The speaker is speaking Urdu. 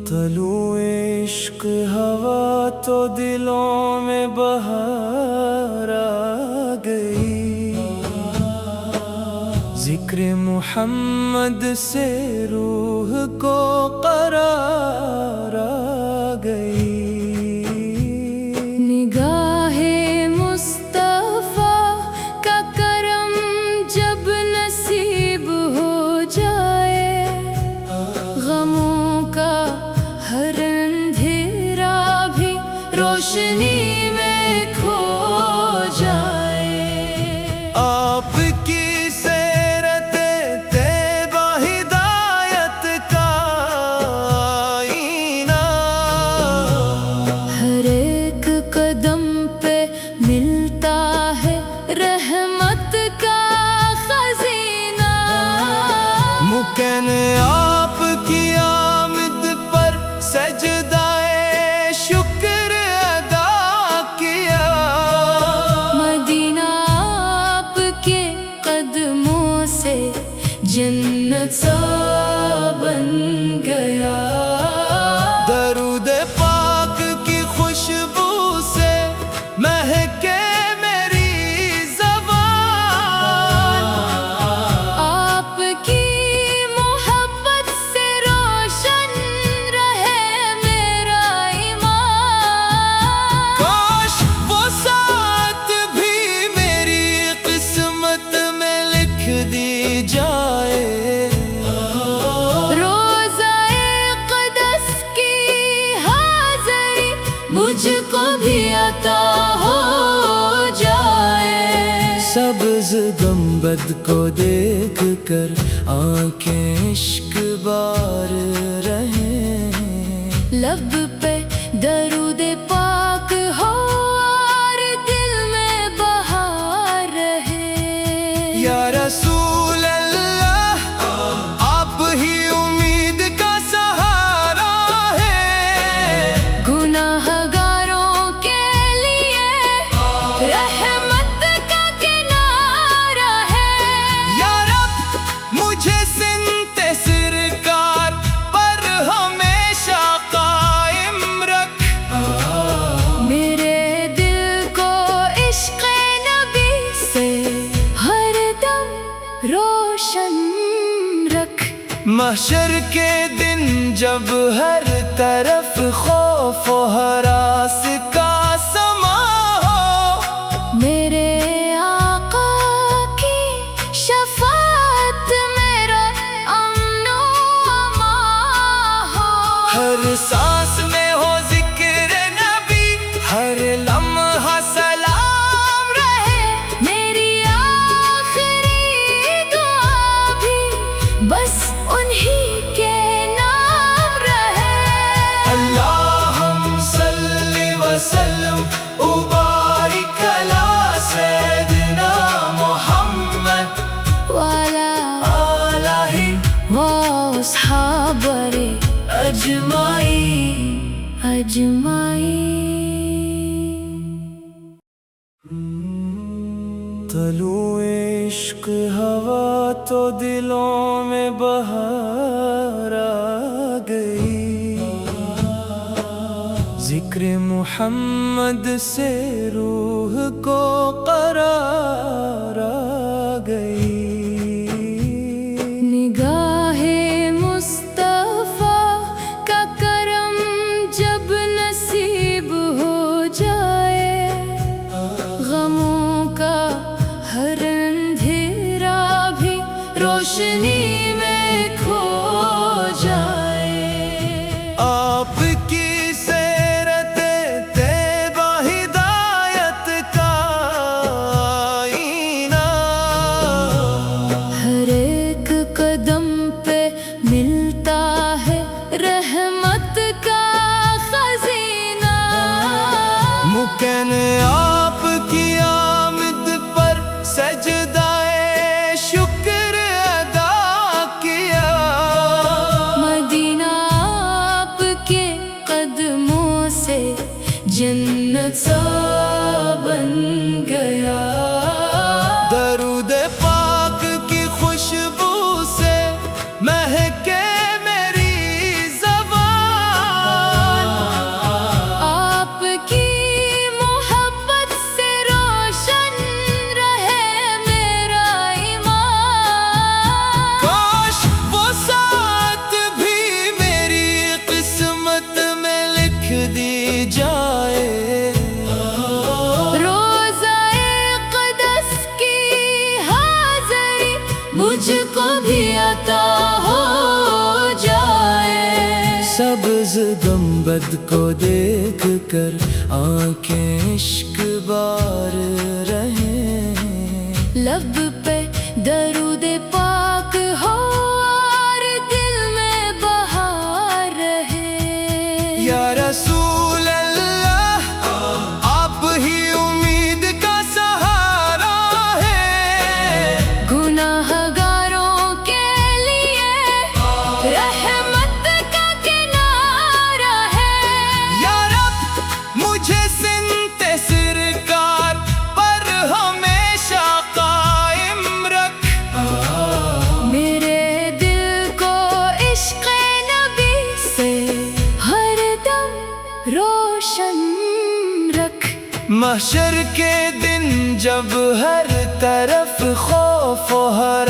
طلوع عشق ہوا تو دلوں میں بہار آ گئی، ذکر محمد سے روح کو قرار آ گئی۔ نگاہ مصطفیٰ کا کرم جب نصیب ہو جائے، غموں کا ہر اندھیرا بھی روشنی میں کھو جائے۔ آپ کی سیرت طیبہ ہدایت کا آئینہ، ہر ایک قدم پہ ملتا ہے رحمت کا خزینہ۔ ممکن آپ کی آمد پر سجدہ شکر ادا کیا، مدینہ آپ کے قدموں سے جنت سا بن گیا۔ درود پاک کی خوشبو سے مہکے میری زبان، آپ کی محبت سے روشن رہے میرا ایمان۔ کاش وہ ساتھ بھی میری قسمت میں لکھ دی جائے۔ روزہ اقدس کی حاضری مجھ کو بھی عطا ہو جائے۔ سبز گنبد کو دیکھ کر آنکھیں عشق بار رہے، لب پہ درود پاک ہو اور دل میں بہار رہے۔ یا رسول اللہ آپ ہی امید کا سہارا ہے، گناہ گاروں کے لیے رحمت کا کنارہ ہے۔ یا رب مجھے سنت سرکار پر ہمیشہ قائم رکھ، میرے دل کو عشق نبی سے ہر دم روشن رکھ۔ محشر کے دن جب ہر طرف خوف و ہراس کا سما ہو، میرے آقا کی شفاعت میرا امن و امان ہو۔ ہر سانس میں ہو ذکر نبی، ہر لمحہ سلام رہے میری آخری دعا بھی بس انہی کے نام رہے۔ اللہم صلی وسلم وبارک علی سیدنا محمد والا آلہ واصحاب اجمعین۔ طلوع عشق ہوا تو دلوں میں بہار آ گئی، ذکر محمد سے روح کو قرار آ گئی۔ نگاہ مصطفیٰ کا کرم جب نصیب ہو جائے، غموں کا ہر اندھیرا بھی روشنی میں کھو جائے۔ آپ کی سیرت طیبہ ہدایت کا آئینہ، ہر ایک قدم پہ ملتا ہے رحمت کا خزینہ۔ ممکن آپ کی آمد پر سجدہ شکر ادا کیا، مدینہ آپ کے قدموں سے جنت سا بن گیا۔ درود پاک کی خوشبو سے مہکے میری سبز گنبد کو دیکھ کر آنکھیں عشق بار رہے، لب پہ درود پاک ہو اور دل میں بہار رہے۔ یا رسول اللہ آپ ہی امید کا سہارا ہے، گناہ گاروں کے لیے رحمت کا کنارہ ہے۔ یا رب مجھے سنت سرکار پر ہمیشہ قائم رکھ، میرے دل کو عشق نبی سے ہر دم روشن رکھ۔ محشر کے دن جب ہر طرف خوف و حرام